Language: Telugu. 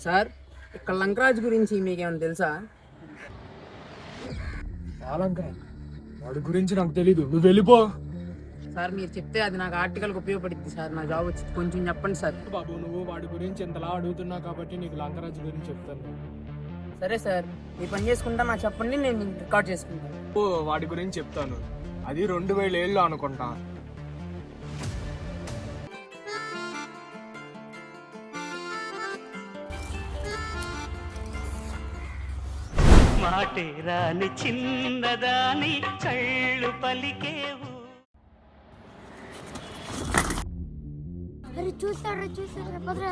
సార్ ఇక్కడ లంకరాజ్ గురించి మీకేమైనా తెలుసా? వాడి గురించి నాకు తెలీదు, నువ్వు వెళ్ళిపో. సార్ మీరు చెప్తే అది నాకు ఆర్టికల్కి ఉపయోగపడుతుంది సార్, నా జాబ్ వచ్చి కొంచెం చెప్పండి సార్. బాబు నువ్వు వాడి గురించి ఎంతలా అడుగుతున్నావు కాబట్టి నీకు లంకరాజు గురించి చెప్తాను. సరే సార్, మీ పని చేసుకుంటా నాకు చెప్పండి, నేను రికార్డ్ చేసుకుంటాను. వాడి గురించి చెప్తాను. అది 2000 ఏళ్ళు అనుకుంటా. మాటే రాని చిన్నదాని కళ్ళు పలికేవు. చూస్తాడు పదరా